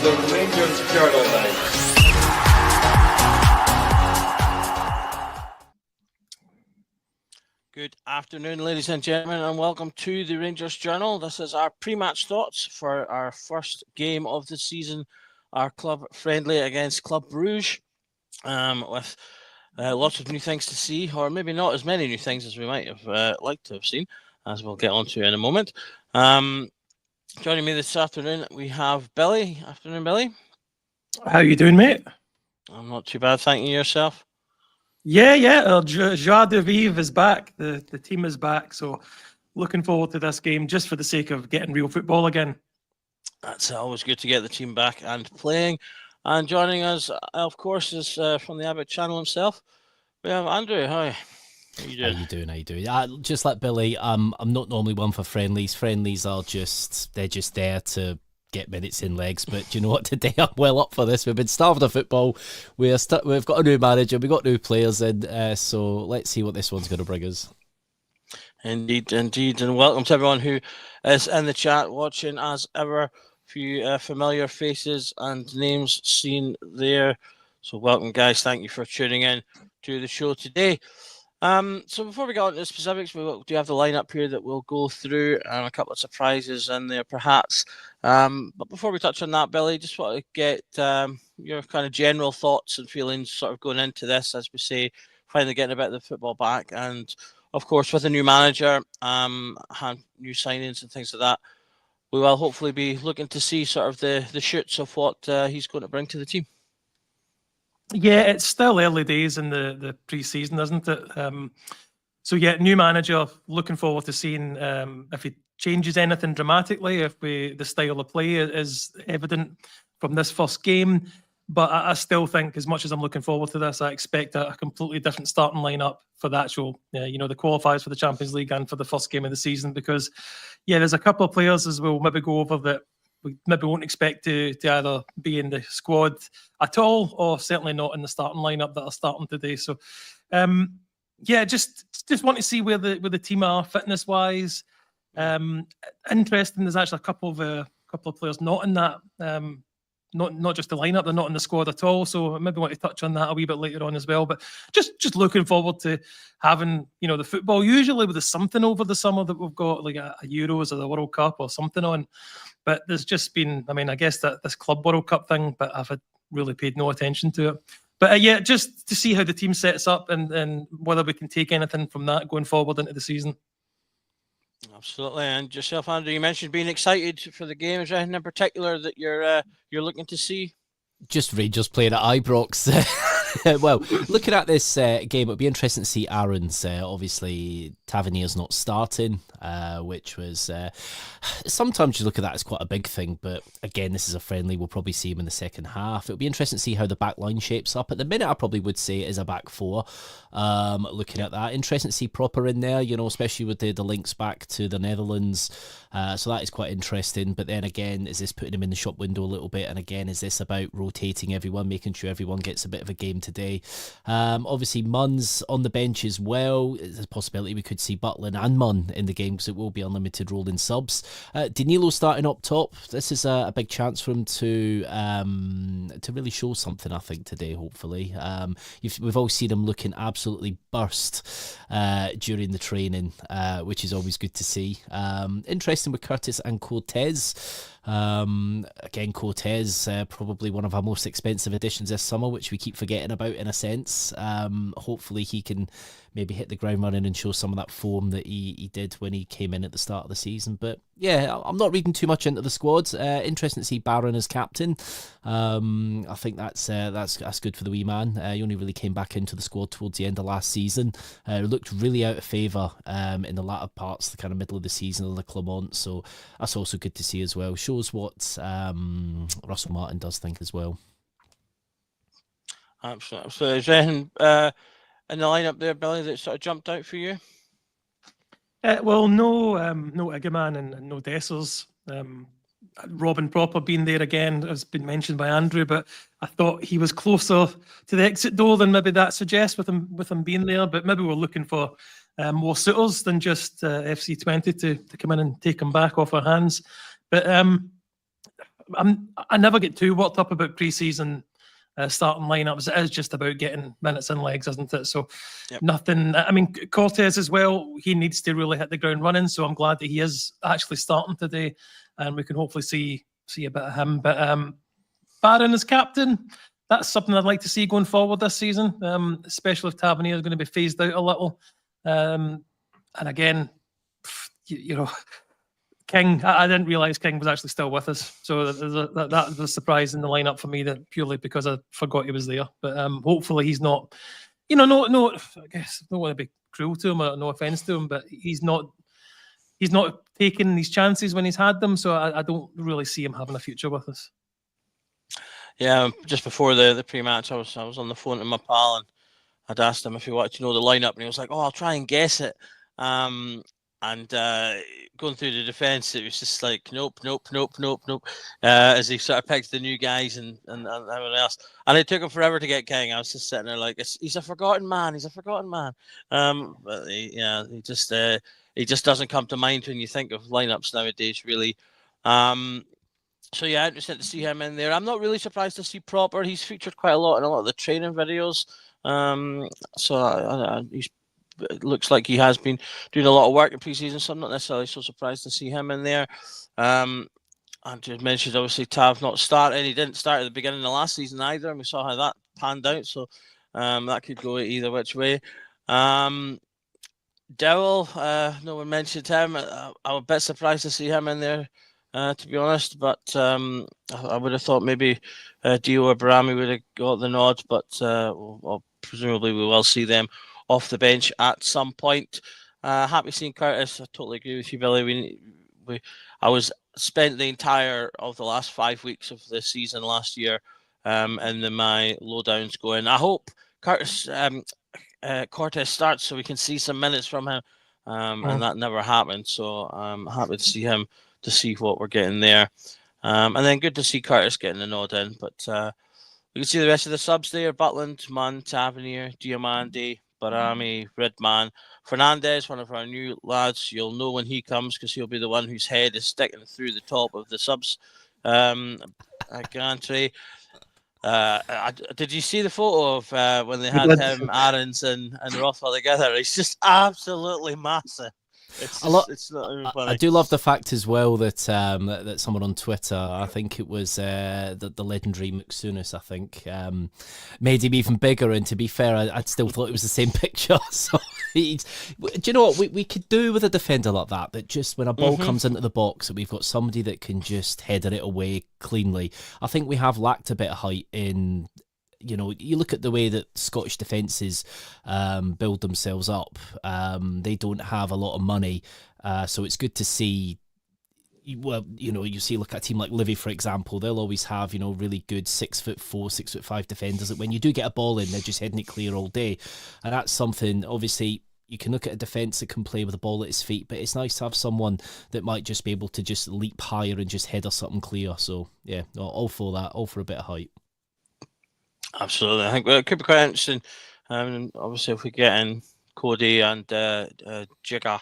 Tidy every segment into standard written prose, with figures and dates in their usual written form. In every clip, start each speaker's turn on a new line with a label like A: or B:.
A: the Rangers Journal now.
B: Good afternoon, ladies and gentlemen, and welcome to the Rangers Journal. This is our pre-match thoughts for our first game of the season, our club friendly against Club Brugge, with lots of new things to see, or maybe not as many new things as we might have liked to have seen, as we'll get onto in a moment. Joining me this afternoon, we have Billy. Afternoon, Billy.
C: How you doing, mate?
B: I'm not too bad, thank you. Yourself?
C: Yeah. Joie de vivre is back. The team is back. So looking forward to this game just for the sake of getting real football again.
B: That's always good to get the team back and playing. And joining us, of course, is from the Abbott channel himself. We have Andrew. Hi. How you doing?
D: How you doing? Just like Billy, I'm not normally one for friendlies. Friendlies are they're just there to get minutes in legs. But do you know what? Today I'm well up for this. We've been starved of football. We've got a new manager. We've got new players in. So let's see what this one's going to bring us.
B: Indeed. And welcome to everyone who is in the chat watching as ever. A few familiar faces and names seen there. So welcome, guys. Thank you for tuning in to the show today. So before we get on to the specifics, we do have the lineup here that we'll go through, and a couple of surprises in there perhaps. But before we touch on that, Billy, just want to get your kind of general thoughts and feelings sort of going into this, as we say, finally getting a bit of the football back, and of course with a new manager, new signings and things like that, we will hopefully be looking to see sort of the shoots of what he's going to bring to the team.
C: Yeah, it's still early days in the pre-season, isn't it? So yeah, new manager. Looking forward to seeing if he changes anything dramatically, if the style of play is evident from this first game. But I still think, as much as I'm looking forward to this, I expect a completely different starting lineup for the actual, the qualifiers for the Champions League and for the first game of the season. Because, yeah, there's a couple of players, as we'll maybe go over, that we maybe won't expect to either be in the squad at all, or certainly not in the starting lineup that are starting today. So, just want to see where the team are fitness wise. Interesting. There's actually a couple of players not in that. Not just the lineup, they're not in the squad at all. So I maybe want to touch on that a wee bit later on as well. But just looking forward to having, the football. Usually with something over the summer that we've got, like a Euros or the World Cup or something on. But there's just been, I guess that this Club World Cup thing, but I've really paid no attention to it. But just to see how the team sets up and whether we can take anything from that going forward into the season.
B: Absolutely. And yourself, Andrew, you mentioned being excited for the game. Is there anything in particular that you're looking to see?
D: Just Rangers playing at Ibrox. Well, looking at this game, it'll be interesting to see Aaron's. Obviously, Tavernier's not starting, which was... sometimes you look at that as quite a big thing, but again, this is a friendly. We'll probably see him in the second half. It'll be interesting to see how the back line shapes up. At the minute, I probably would say it is a back four. Looking at that, interesting to see Proper in there, especially with the links back to the Netherlands. So that is quite interesting. But then again, is this putting him in the shop window a little bit? And again, is this about rotating everyone, making sure everyone gets a bit of a game today? Obviously, Munn's on the bench as well. There's a possibility we could see Butland and Munn in the game because it will be unlimited rolling subs. Danilo starting up top. This is a big chance for him to really show something, I think, today, hopefully. We've all seen him looking absolutely burst during the training, which is always good to see. Interesting with Curtis and Cortez. Again, Cortez, probably one of our most expensive additions this summer, which we keep forgetting about in a sense. Hopefully he can maybe hit the ground running and show some of that form that he did when he came in at the start of the season. But yeah, I'm not reading too much into the squad. Interesting to see Barron as captain. I think that's good for the wee man. He only really came back into the squad towards the end of last season. Looked really out of favour in the latter parts, the kind of middle of the season of the Clermont. So that's also good to see as well. Shows what Russell Martin does think as well.
B: Absolutely. Is there anything in the lineup there, Billy, that sort of jumped out for you?
C: Well, no Iggerman and no Dessers. Robin Proper being there again has been mentioned by Andrew, but I thought he was closer to the exit door than maybe that suggests with him being there. But maybe we're looking for more suitors than just FC20 to come in and take him back off our hands. But I never get too worked up about pre-season starting lineups. It is just about getting minutes and legs, isn't it? So nothing. I mean, Cortez as well. He needs to really hit the ground running. So I'm glad that he is actually starting today, and we can hopefully see a bit of him. But Barron as captain, that's something I'd like to see going forward this season, especially if Tavernier is going to be phased out a little. And again, you know, King, I didn't realise King was actually still with us. So that was a surprise in the lineup for me, that purely because I forgot he was there. But hopefully he's not, no, I guess I don't want to be cruel to him, or no offence to him, but he's not taking these chances when he's had them. So I don't really see him having a future with us.
B: Yeah, just before the pre-match, I was on the phone to my pal, and I'd asked him if he wanted to know the lineup, and he was like, "Oh, I'll try and guess it." And going through the defence, it was just like, nope. As he sort of picked the new guys and everyone else, and it took him forever to get King. I was just sitting there like, he's a forgotten man. But he just doesn't come to mind when you think of lineups nowadays, really. So yeah, interesting to see him in there. I'm not really surprised to see Proper. He's featured quite a lot in a lot of the training videos. So it looks like he has been doing a lot of work in pre-season, so I'm not necessarily so surprised to see him in there. And you mentioned obviously Tav not starting. He didn't start at the beginning of the last season either, and we saw how that panned out. So that could go either which way. Dowell, no one mentioned him. I'm a bit surprised to see him in there, to be honest. But I would have thought maybe Dio or Barami would have got the nod, but presumably we will see them off the bench at some point. Happy seeing Curtis. I totally agree with you, Billy. I was spent the entire of the last 5 weeks of the season last year in my lowdowns going, I hope Curtis Cortez starts so we can see some minutes from him. And that never happened. So I'm happy to see him, to see what we're getting there. And then good to see Curtis getting the nod in. But we can see the rest of the subs there: Butland, Munn, Tavernier, Diamandi, Barami, Redman, Fernandez, one of our new lads. You'll know when he comes because he'll be the one whose head is sticking through the top of the subs gantry. Did you see the photo of when they had him, Aarons, and Rothwell together? He's just absolutely massive. It's not even funny.
D: I do love the fact as well that that someone on Twitter, I think it was the legendary McSunis, I think, made him even bigger. And to be fair, I still thought it was the same picture. So do you know what we could do with a defender like that? That just when a ball comes into the box, and we've got somebody that can just header it away cleanly. I think we have lacked a bit of height in. You know, you look at the way that Scottish defences build themselves up. They don't have a lot of money, so it's good to see. Well, you know, you see, look at a team like Livy, for example. They'll always have, you know, really good 6'4", 6'5" defenders that when you do get a ball in, they're just heading it clear all day, and that's something. Obviously, you can look at a defence that can play with the ball at his feet, but it's nice to have someone that might just be able to just leap higher and just header something clear. So yeah, all for that, all for a bit of height.
B: Absolutely. I think it could be quite interesting. Obviously, if we get in Cody and Jigga,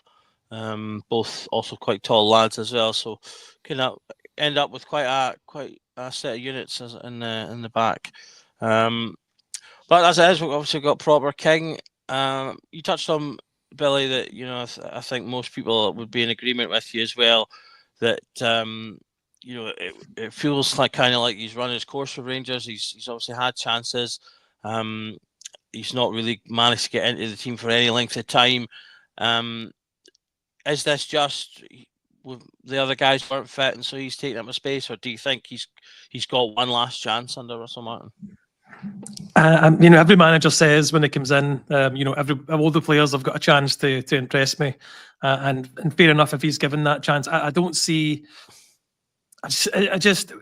B: both also quite tall lads as well, so can end up with quite a set of units in the back. But as it is, we've obviously got Proper King. You touched on, Billy, that I think most people would be in agreement with you as well that. It feels like kind of like he's run his course for Rangers. He's obviously had chances. He's not really managed to get into the team for any length of time. Is this just the other guys weren't fit and so he's taking up a space, or do you think he's got one last chance under Russell Martin?
C: Every manager says when he comes in, all the players have got a chance to impress me, and fair enough if he's given that chance. I don't see. I just,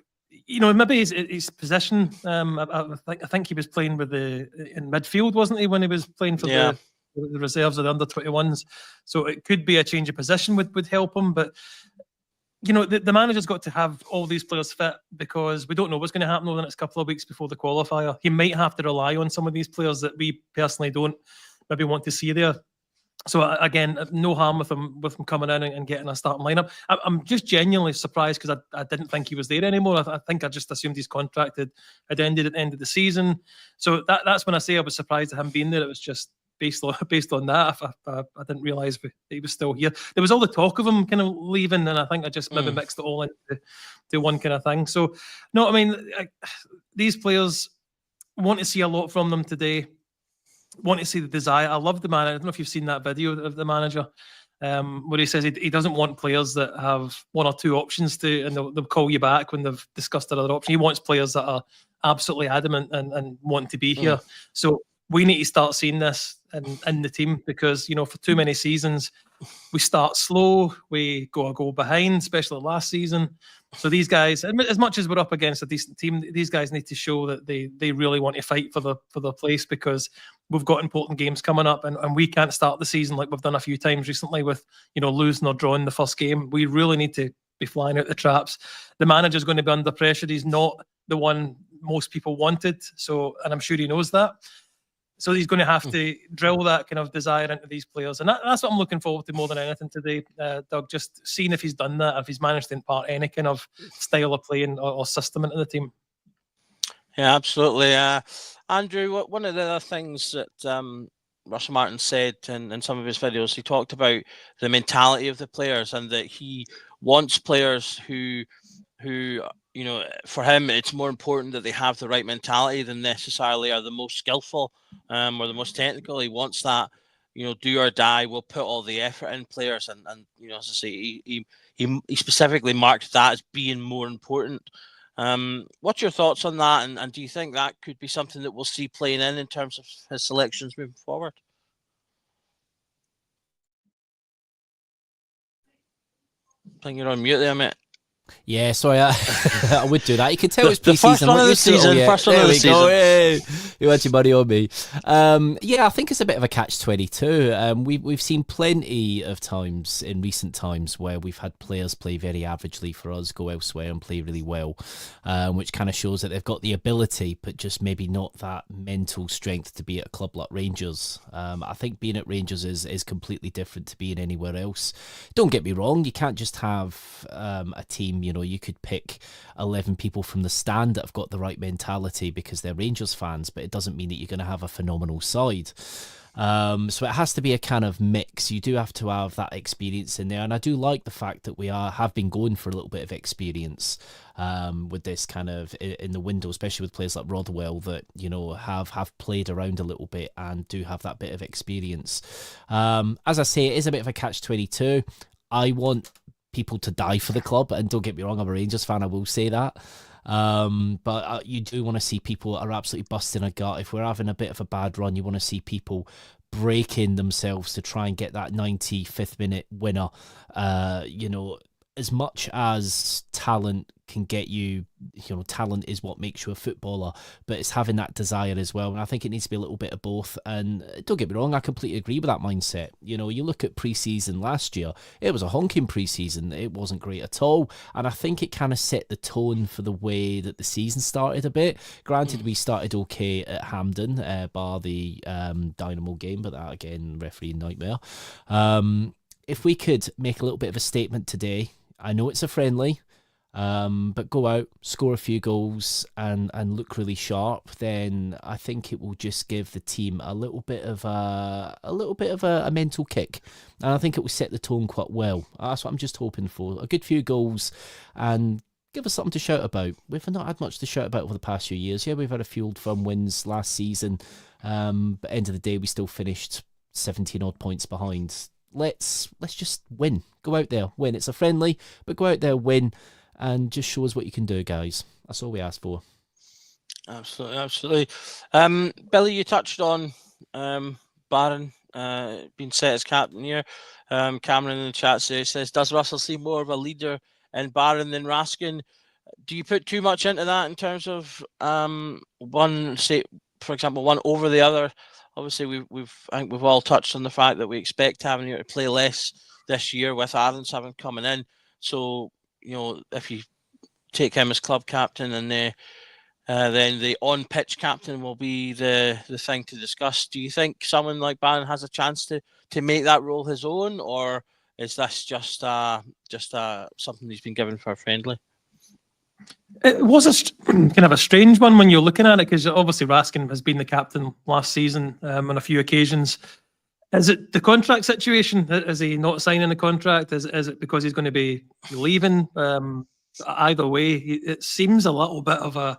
C: maybe his position. I think he was playing in midfield, wasn't he, when he was playing for the reserves or the under-21s? So it could be a change of position would help him. But the manager's got to have all these players fit, because we don't know what's going to happen over the next couple of weeks before the qualifier. He might have to rely on some of these players that we personally don't maybe want to see there. So again, no harm with him coming in and getting a starting lineup. I'm just genuinely surprised because I didn't think he was there anymore. I think I just assumed his contract had ended at the end of the season. So that's when I say I was surprised at him being there. It was just based on that. I didn't realise he was still here. There was all the talk of him kind of leaving, and I think I just maybe mixed it all into one kind of thing. So no, I mean these players, want to see a lot from them today. Want to see the desire. I love the man. I don't know if you've seen that video of the manager where he says he doesn't want players that have one or two options and they'll call you back when they've discussed another option. He wants players that are absolutely adamant and want to be here. So we need to start seeing this in the team because, for too many seasons, we start slow, we go a goal behind, especially last season. So these guys, as much as we're up against a decent team, these guys need to show that they really want to fight for the place because we've got important games coming up and we can't start the season like we've done a few times recently with, losing or drawing the first game. We really need to be flying out the traps. The manager's going to be under pressure. He's not the one most people wanted. And I'm sure he knows that. So he's going to have to drill that kind of desire into these players. And that's what I'm looking forward to more than anything today, Doug, just seeing if he's done that, if he's managed to impart any kind of style of playing or system into the team.
B: Yeah, absolutely. Andrew, one of the other things that Russell Martin said in some of his videos, he talked about the mentality of the players and that he wants players who for him, it's more important that they have the right mentality than necessarily are the most skillful or the most technical. He wants that, do or die. We'll put all the effort in players, and as I say, he specifically marked that as being more important. What's your thoughts on that, and do you think that could be something that we'll see playing in terms of his selections moving forward? I think you're on mute there, mate.
D: Yeah, sorry, I would do that. You can tell it's
B: the
D: pre-season.
B: First one of the season. First one of the season.
D: Hey, you want your money on me? Yeah, I think it's a bit of a catch-22. We've seen plenty of times in recent times where we've had players play very averagely for us, go elsewhere and play really well, which kind of shows that they've got the ability, but just maybe not that mental strength to be at a club like Rangers. I think being at Rangers is completely different to being anywhere else. Don't get me wrong, you can't just have a team. You could pick 11 people from the stand that have got the right mentality because they're Rangers fans, but it doesn't mean that you're going to have a phenomenal side. So it has to be a kind of mix. You do have to have that experience in there, and I do like the fact that we have been going for a little bit of experience with this kind of in the window, especially with players like Rodwell that have played around a little bit and do have that bit of experience. As I say, it is a bit of a catch-22. I want people to die for the club, and don't get me wrong, I'm a Rangers fan, I will say that. But you do want to see people that are absolutely busting a gut. If we're having a bit of a bad run, you want to see people breaking themselves to try and get that 95th minute winner. As much as talent can get you, talent is what makes you a footballer, but it's having that desire as well. And I think it needs to be a little bit of both. And don't get me wrong, I completely agree with that mindset. You look at pre-season last year, it was a honking pre-season. It wasn't great at all. And I think it kind of set the tone for the way that the season started a bit. Granted, we started okay at Hampden, bar the Dynamo game, but that, again, referee nightmare. If we could make a little bit of a statement today, I know it's a friendly, but go out, score a few goals, and look really sharp. Then I think it will just give the team a little bit of a mental kick, and I think it will set the tone quite well. That's what I'm just hoping for. A good few goals, and give us something to shout about. We've not had much to shout about over the past few years. Yeah, we've had a few old firm wins last season, but end of the day, we still finished 17 odd points behind. Let's just win. Go out there, win. It's a friendly, but go out there, win, and just show us what you can do, guys. That's all we ask for.
B: Absolutely. Billy, you touched on Barron being set as captain here. Cameron in the chat says, does Russell see more of a leader in Barron than Raskin? Do you put too much into that in terms of one, say, for example, one over the other? Obviously, I think we've all touched on the fact that we expect Tavernier to play less this year with Adams having coming in. So, if you take him as club captain and then the on-pitch captain will be the thing to discuss. Do you think someone like Barron has a chance to make that role his own, or is this just something he's been given for a friendly?
C: It was kind of a strange one when you're looking at it, because obviously Raskin has been the captain last season on a few occasions. Is it the contract situation? Is he not signing the contract? Is it because he's going to be leaving? Either way, it seems a little bit of a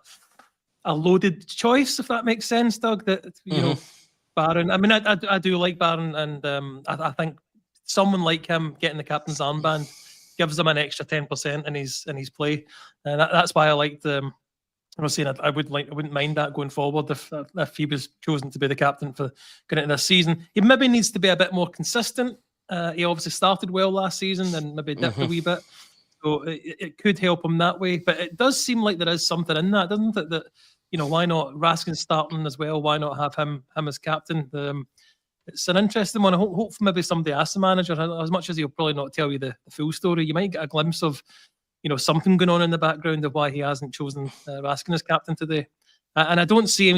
C: loaded choice, if that makes sense, Doug. That you know, Barron. I mean, I do like Barron, and I think someone like him getting the captain's armband gives them an extra 10% in his play, and that's why I liked. I was saying I wouldn't mind that going forward if he was chosen to be the captain for going into this season. He maybe needs to be a bit more consistent. He obviously started well last season and maybe dipped a wee bit, so it could help him that way. But it does seem like there is something in that, doesn't it? That why not Raskin starting as well? Why not have him as captain? It's an interesting one. I hope maybe somebody asks the manager. As much as he'll probably not tell you the full story, you might get a glimpse of something going on in the background of why he hasn't chosen Raskin as captain today. And I don't see him,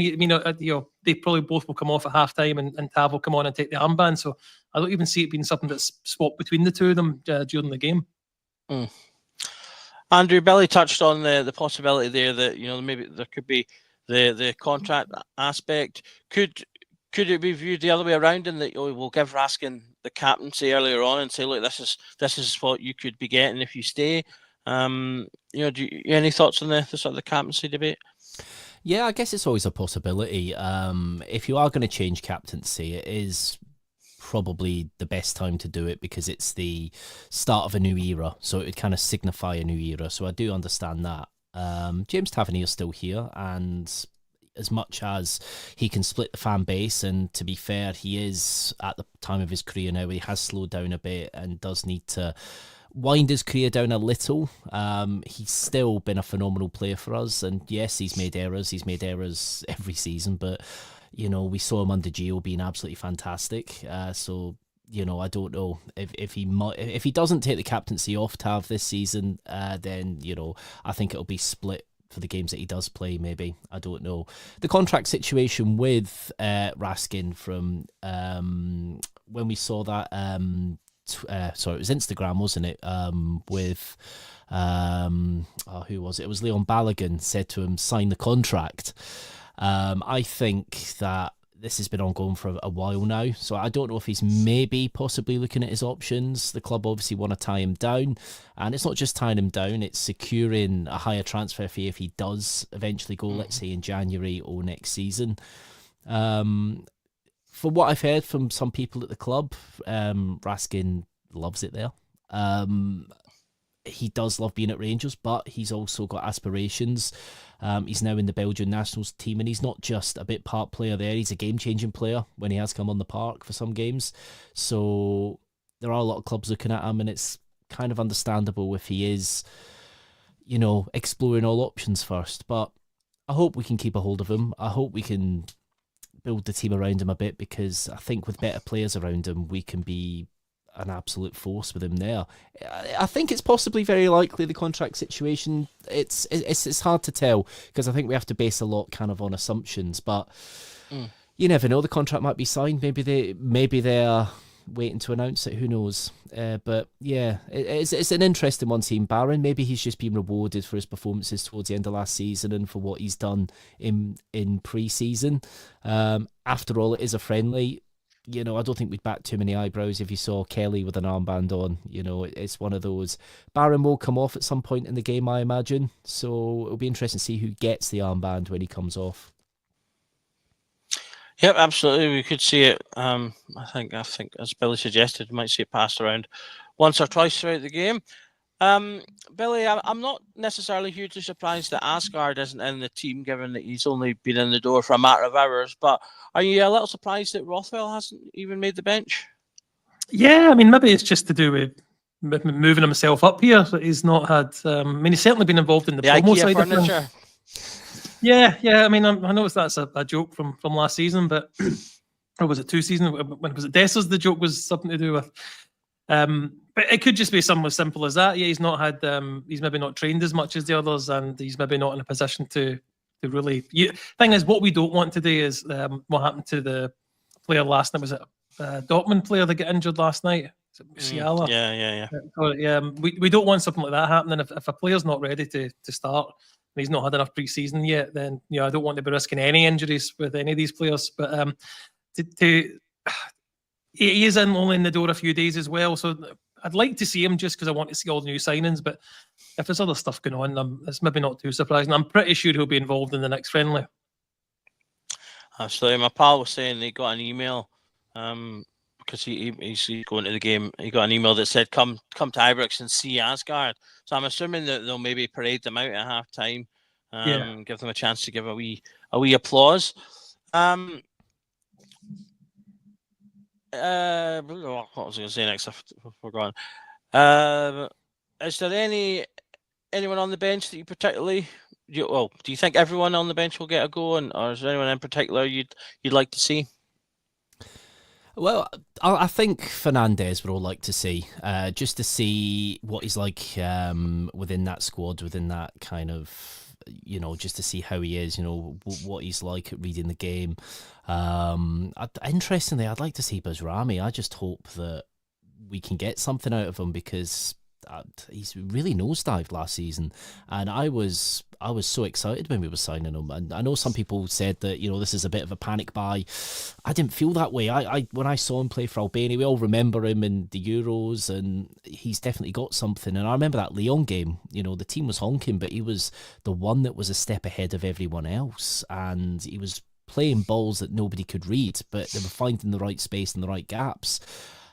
C: they probably both will come off at halftime and Tav will come on and take the armband. So I don't even see it being something that's swapped between the two of them during the game.
B: Andrew, Billy touched on the possibility there that, maybe there could be the contract aspect. Could it be viewed the other way around in that we'll give Raskin the captaincy earlier on and say, look, this is what you could be getting if you stay? Any thoughts on the sort of the captaincy debate?
D: Yeah, I guess it's always a possibility. If you are going to change captaincy, it is probably the best time to do it because it's the start of a new era. So it would kind of signify a new era. So I do understand that. James Tavernier's still here, and as much as he can split the fan base, and to be fair, he is at the time of his career now, he has slowed down a bit and does need to wind his career down a little. He's still been a phenomenal player for us, and yes, he's made errors every season, but we saw him under Gio being absolutely fantastic. So I don't know if he doesn't take the captaincy off Tav this season, then I think it'll be split for the games that he does play. Maybe, I don't know. The contract situation with Raskin from when we saw that. Sorry, it was Instagram, wasn't it? With who was it? It was Leon Balogun said to him, sign the contract. I think that this has been ongoing for a while now, so I don't know if he's maybe possibly looking at his options. The club obviously want to tie him down, and it's not just tying him down, it's securing a higher transfer fee if he does eventually go, let's say in January or next season. For what I've heard from some people at the club, Raskin loves it there. He does love being at Rangers, but he's also got aspirations. He's now in the Belgian nationals team, and he's not just a bit part player there. He's a game-changing player when he has come on the park for some games. So there are a lot of clubs looking at him, and it's kind of understandable if he is, exploring all options first. But I hope we can keep a hold of him. I hope we can build the team around him a bit, because I think with better players around him, we can be an absolute force with him there. I think it's possibly very likely the contract situation. It's hard to tell, because I think we have to base a lot kind of on assumptions, but you never know. The contract might be signed. Maybe they're waiting to announce it. Who knows? But yeah, it's an interesting one seeing Barron. Maybe he's just been rewarded for his performances towards the end of last season and for what he's done in pre-season. After all, it is a friendly. I don't think we'd bat too many eyebrows if you saw Kelly with an armband on. It's one of those. Barron will come off at some point in the game, I imagine. So it'll be interesting to see who gets the armband when he comes off.
B: Yep, absolutely. We could see it. I think as Billy suggested, we might see it passed around once or twice throughout the game. Billy, I'm not necessarily hugely surprised that Asgard isn't in the team, given that he's only been in the door for a matter of hours. But are you a little surprised that Rothwell hasn't even made the bench?
C: Yeah, I mean, maybe it's just to do with moving himself up here. So he's not had. He's certainly been involved in the promo
B: IKEA
C: side
B: furniture.
C: of things. Yeah. I mean, I know that's a joke from last season, but or was it 2 seasons? When was it Dessers? The joke was something to do with. But it could just be something as simple as that. Yeah, he's not had. He's maybe not trained as much as the others, and he's maybe not in a position to really. Thing is, what we don't want to do is what happened to the player last night. Was it Dortmund player that got injured last night? Is it Musiala? We don't want something like that happening. If a player's not ready to start, and he's not had enough pre-season yet, then I don't want to be risking any injuries with any of these players. But he is only in the door a few days as well, so I'd like to see him just because I want to see all the new signings. But if there's other stuff going on, it's maybe not too surprising. I'm pretty sure he'll be involved in the next friendly.
B: Absolutely. My pal was saying he got an email because he's going to the game. He got an email that said, come to Ibrox and see Asgard. So I'm assuming that they'll maybe parade them out at half time, give them a chance to give a wee applause. What was I going to say next? I've forgotten. Is there anyone on the bench that you particularly? Do you think everyone on the bench will get a go, or is there anyone in particular you'd like to see?
D: Well, I think Fernandes would all like to see, just to see what he's like within that squad, within that kind of, just to see how he is, what he's like at reading the game. Interestingly, I'd like to see Buzrami. I just hope that we can get something out of him because he's really nosedived last season, and I was so excited when we were signing him. And I know some people said that this is a bit of a panic buy. I didn't feel that way. I when I saw him play for Albania, we all remember him in the Euros, and he's definitely got something. And I remember that Lyon game. The team was honking, but he was the one that was a step ahead of everyone else, and he was playing balls that nobody could read, but they were finding the right space and the right gaps.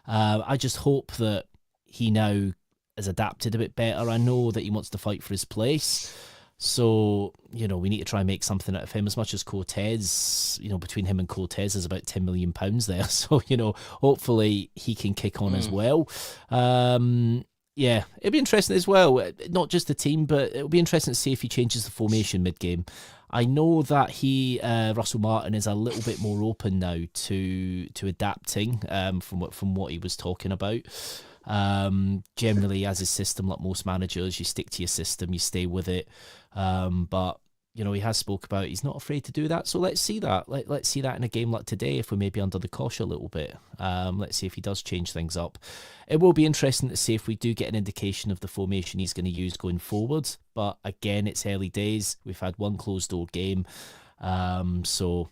D: I just hope that he now has adapted a bit better. I know that he wants to fight for his place. So, we need to try and make something out of him. As much as Cortez, between him and Cortez is about £10 million there. So, hopefully he can kick on as well. Yeah, it'll be interesting as well. Not just the team, but it'll be interesting to see if he changes the formation mid-game. I know that Russell Martin, is a little bit more open now to adapting from what he was talking about. Generally, as his system, like most managers, you stick to your system, you stay with it. But he has spoke about he's not afraid to do that. So let's see that. Let's see that in a game like today, if we're maybe under the cosh a little bit. Let's see if he does change things up. It will be interesting to see if we do get an indication of the formation he's going to use going forward. But again, it's early days. We've had one closed door game, so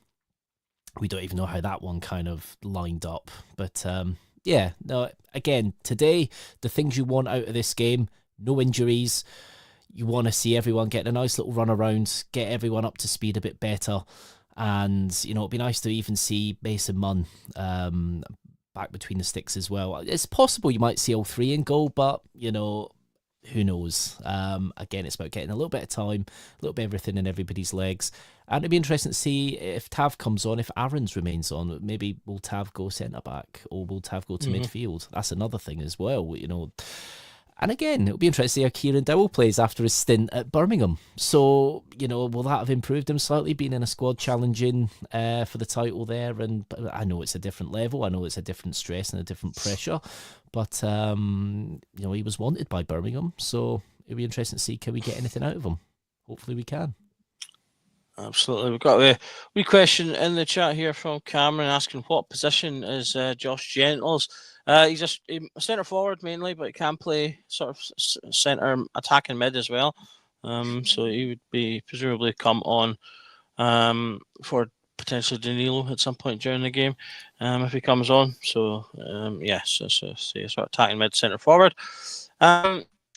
D: we don't even know how that one kind of lined up. But yeah, no. Again, today, the things you want out of this game: no injuries. You want to see everyone getting a nice little run around, get everyone up to speed a bit better. And, it'd be nice to even see Mason Munn back between the sticks as well. It's possible you might see all three in goal, but, who knows? Again, it's about getting a little bit of time, a little bit of everything in everybody's legs. And it'd be interesting to see if Tav comes on, if Aarons remains on. Maybe will Tav go centre-back or will Tav go to midfield? That's another thing as well, And again, it'll be interesting to see how Kieran Dowell plays after his stint at Birmingham. So, will that have improved him slightly, being in a squad challenging for the title there? And I know it's a different level. I know it's a different stress and a different pressure. But, he was wanted by Birmingham. So it'll be interesting to see, can we get anything out of him? Hopefully we can.
B: Absolutely. We've got a wee question in the chat here from Cameron asking what position is Josh Gentles. He's a centre forward mainly, but he can play sort of centre attacking mid as well. So he would be presumably come on for potentially Danilo at some point during the game if he comes on. So yes, so sort of attacking mid, centre forward.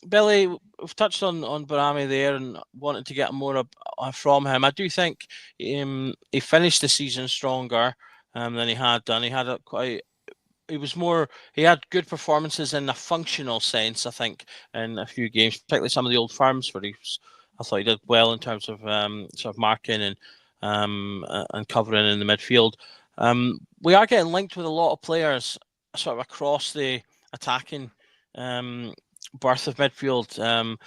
B: Billy, we've touched on Barami there and wanted to get more from him. I do think he finished the season stronger than he had done. He had he had good performances in a functional sense, I think, in a few games, particularly some of the old firms where I thought he did well in terms of sort of marking and covering in the midfield. We are getting linked with a lot of players sort of across the attacking berth of midfield.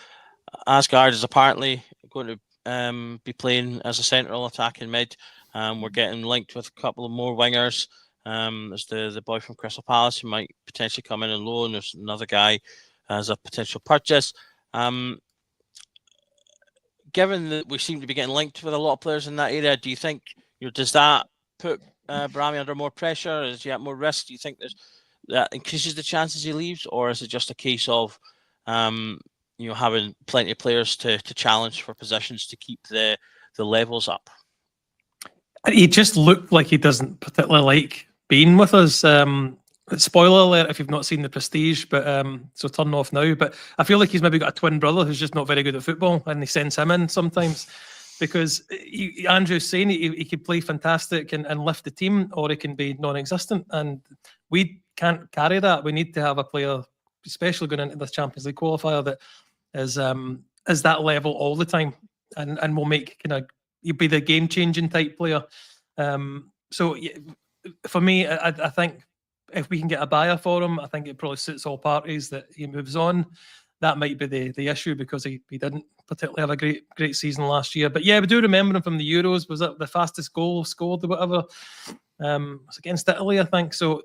B: Asgard is apparently going to be playing as a central attacking mid. We're getting linked with a couple of more wingers. There's the boy from Crystal Palace who might potentially come in on loan. There's another guy as a potential purchase. given that we seem to be getting linked with a lot of players in that area, do you think does that put Brahmi under more pressure? Is he at more risk? Do you think that increases the chances he leaves, or is it just a case of having plenty of players to challenge for positions to keep the levels up?
C: He just looked like he doesn't particularly like being with us. Spoiler alert if you've not seen The Prestige, but so turn off now. But I feel like he's maybe got a twin brother who's just not very good at football, and he sends him in sometimes because Andrew's saying he could play fantastic and lift the team, or he can be non-existent, and we can't carry that. We need to have a player, especially going into the Champions League qualifier, that is that level all the time, and will make you'll be the game-changing type player. So yeah, for me, I think if we can get a buyer for him, I think it probably suits all parties that he moves on. That might be the issue because he didn't particularly have a great season last year. But yeah, we do remember him from the Euros. Was it the fastest goal scored or whatever? It was against Italy, I think. So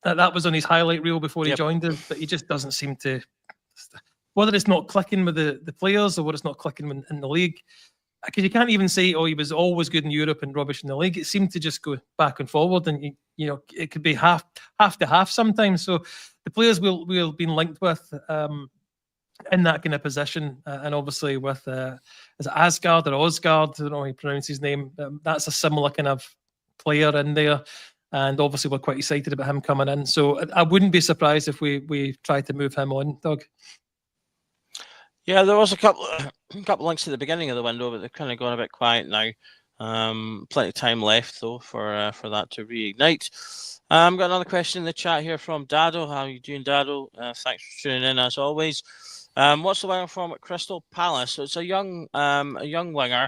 C: that was on his highlight reel before he joined us. But he just doesn't seem to, whether it's not clicking with the players or whether it's not clicking in the league. Because you can't even say, he was always good in Europe and rubbish in the league. It seemed to just go back and forward, and it could be half to half sometimes. So the players we'll been linked with in that kind of position, and obviously with is it Asgard or Osgard? I don't know how you pronounce his name. That's a similar kind of player in there, and obviously we're quite excited about him coming in. So I wouldn't be surprised if we try to move him on, Doug.
B: Yeah, there was a couple links at the beginning of the window, but they've kind of gone a bit quiet now. Plenty of time left though for that to reignite. Got another question in the chat here from Dado. How are you doing, Dado? Thanks for tuning in as always. What's the winger from at Crystal Palace? So it's a young winger.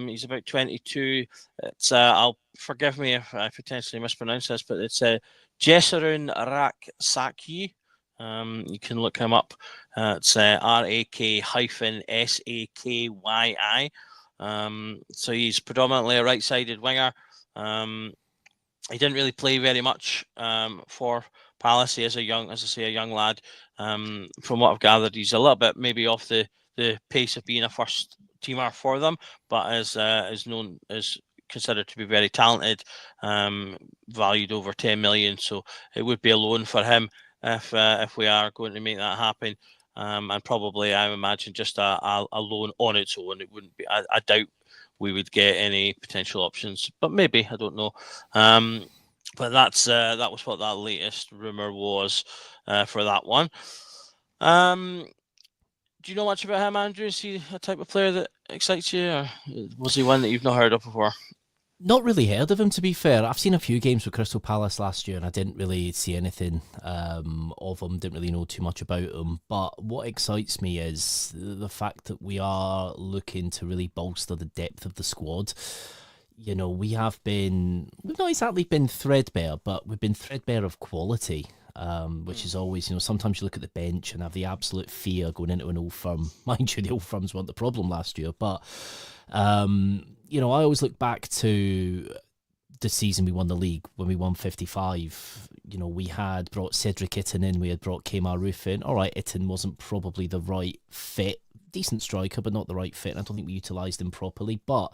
B: He's about 22. It's forgive me if I potentially mispronounce this, but it's Jesarun Raksaki. You can look him up. It's RAK-SAKYI. So he's predominantly a right-sided winger. He didn't really play very much for Palace. He is a young lad. From what I've gathered, he's a little bit maybe off the pace of being a first teamer for them, but is considered to be very talented, valued over 10 million. So it would be a loan for him if we are going to make that happen. And probably, I imagine, just a loan on its own. It wouldn't be. I doubt we would get any potential options, but maybe, I don't know. But that was what that latest rumor was for that one. Do you know much about him, Andrew? Is he a type of player that excites you, or was he one that you've not heard of before?
D: Not really heard of him, to be fair. I've seen a few games with Crystal Palace last year, and I didn't really see anything of him. Didn't really know too much about him. But what excites me is the fact that we are looking to really bolster the depth of the squad. We've not exactly been threadbare, but we've been threadbare of quality. Which is always, sometimes you look at the bench and have the absolute fear going into an old firm. Mind you, the old firms weren't the problem last year, but I always look back to the season we won the league when we won 55. We had brought Cedric Itten in, we had brought Kemar Roof in. All right, Itten wasn't probably the right fit. Decent striker, but not the right fit. And I don't think we utilised him properly, but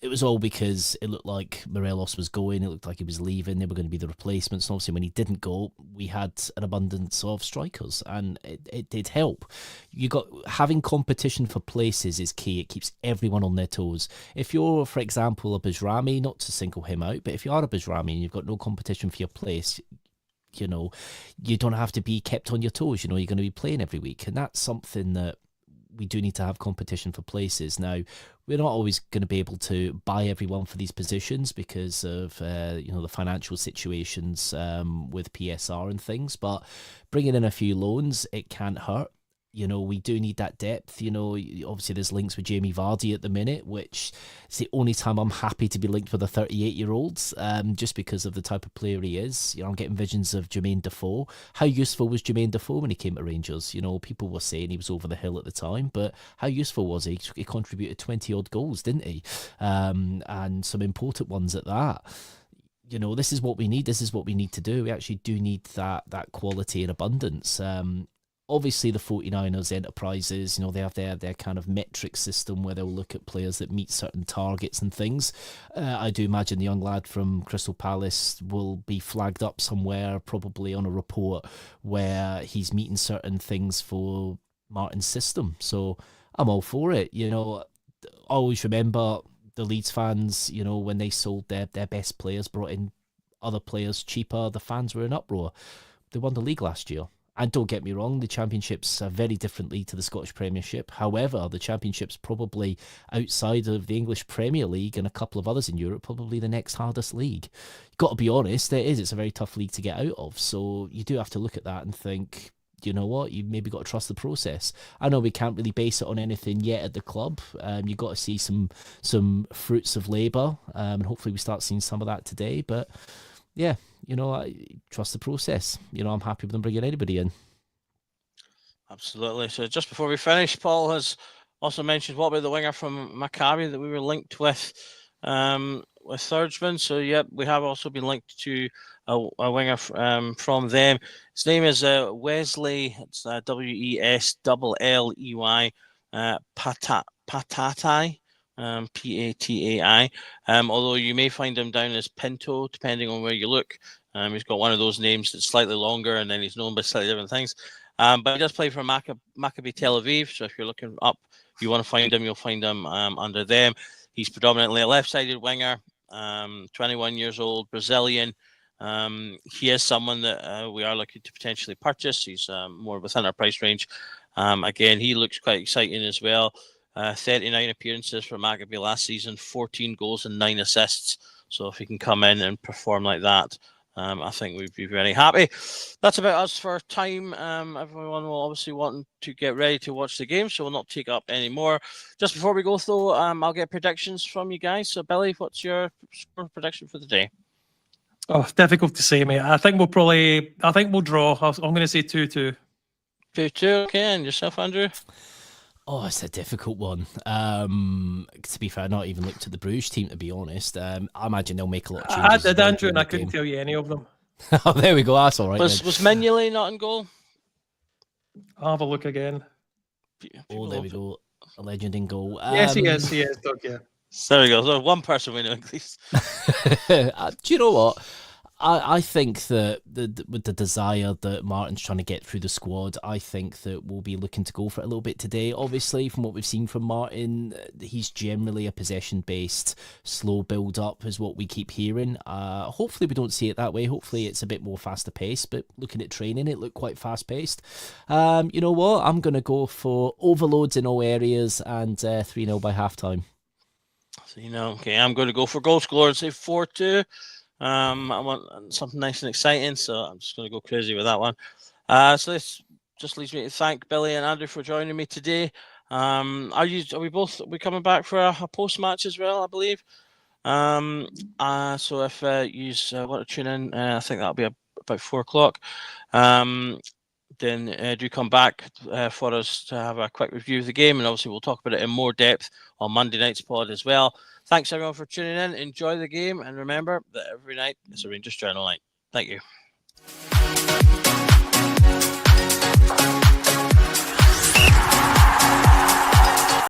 D: it was all because it looked like Morelos was going. It looked like he was leaving. They were going to be the replacements. And obviously, when he didn't go, we had an abundance of strikers, and it did help. Having competition for places is key. It keeps everyone on their toes. If you're, for example, a Bajrami, not to single him out, but if you are a Bajrami and you've got no competition for your place, you don't have to be kept on your toes. You're going to be playing every week, and that's something that we do need to have competition for places. Now, we're not always going to be able to buy everyone for these positions because of the financial situations with PSR and things, but bringing in a few loans, it can't hurt. We do need that depth. Obviously there's links with Jamie Vardy at the minute, which is the only time I'm happy to be linked with a 38-year-old, just because of the type of player he is. I'm getting visions of Jermaine Defoe. How useful was Jermaine Defoe when he came to Rangers? People were saying he was over the hill at the time, but how useful was he? He contributed 20-odd goals, didn't he? And some important ones at that. This is what we need. This is what we need to do. We actually do need that quality and abundance. obviously the 49ers enterprises, they have their kind of metric system where they'll look at players that meet certain targets and things. I do imagine the young lad from Crystal Palace will be flagged up somewhere, probably on a report where he's meeting certain things for Martin's system. So I'm all for it. Always remember the Leeds fans, when they sold their best players, brought in other players cheaper, the fans were in uproar. They won the league last year. And don't get me wrong, the Championship's a very different league to the Scottish Premiership. However, the Championship's probably, outside of the English Premier League and a couple of others in Europe, probably the next hardest league. You've got to be honest, it's a very tough league to get out of. So you do have to look at that and think, you know what, you maybe got to trust the process. I know we can't really base it on anything yet at the club. You've got to see some fruits of labour, and hopefully we start seeing some of that today. But yeah, I trust the process. I'm happy with them bringing anybody in.
B: Absolutely. So just before we finish, Paul has also mentioned, what about the winger from Maccabi that we were linked with Thurdsman? So, yep, we have also been linked to a winger from them. His name is Wesley. It's Weslley Patatai. Patai. Although you may find him down as Pinto, depending on where you look. He's got one of those names that's slightly longer, and then he's known by slightly different things. But he does play for Maccabi Tel Aviv. So if you're looking up, you want to find him, you'll find him under them. He's predominantly a left-sided winger, 21 years old, Brazilian. He is someone that we are looking to potentially purchase. He's more within our price range. Again, he looks quite exciting as well. 39 appearances for Maccabi last season, 14 goals and 9 assists. So if he can come in and perform like that, I think we'd be very happy. That's about us for time. Everyone will obviously want to get ready to watch the game, so we'll not take up any more. Just before we go, though, I'll get predictions from you guys. So, Billy, what's your score prediction for the day?
C: Oh, difficult to say, mate. I think we'll draw. I'm going to say 2-2.
B: 2-2, okay. And yourself, Andrew?
D: Oh, it's a difficult one. To be fair, I've not even looked at the Bruges team, to be honest. I imagine they'll make a lot of changes.
C: I did, Andrew, and I couldn't tell you any of them.
D: Oh, there we go. That's all right.
B: Was Mignolet not in goal?
C: I'll have a look again.
D: There we go. A legend in goal.
C: Yes, he is, Doug, yeah.
B: There we go. So one person we know at least.
D: Do you know what? I think that with the desire that Martin's trying to get through the squad, I think that we'll be looking to go for it a little bit today. Obviously, from what we've seen from Martin, he's generally a possession-based, slow build-up is what we keep hearing. Hopefully we don't see it that way. Hopefully it's a bit more faster paced, but looking at training, it looked quite fast-paced. You know what? I'm going to go for overloads in all areas and 3-0 by half-time.
B: So, okay, I'm going to go for goal scorer and say 4-2. I want something nice and exciting, so I'm just going to go crazy with that one. So this just leaves me to thank Billy and Andrew for joining me today. Are we coming back for a post match as well, I believe? So if you want to tune in, I think that'll be about 4:00. Then do come back for us to have a quick review of the game, and obviously we'll talk about it in more depth on Monday night's pod as well. Thanks everyone for tuning in. Enjoy the game, and remember that every night is a Rangers Journal night. Thank you.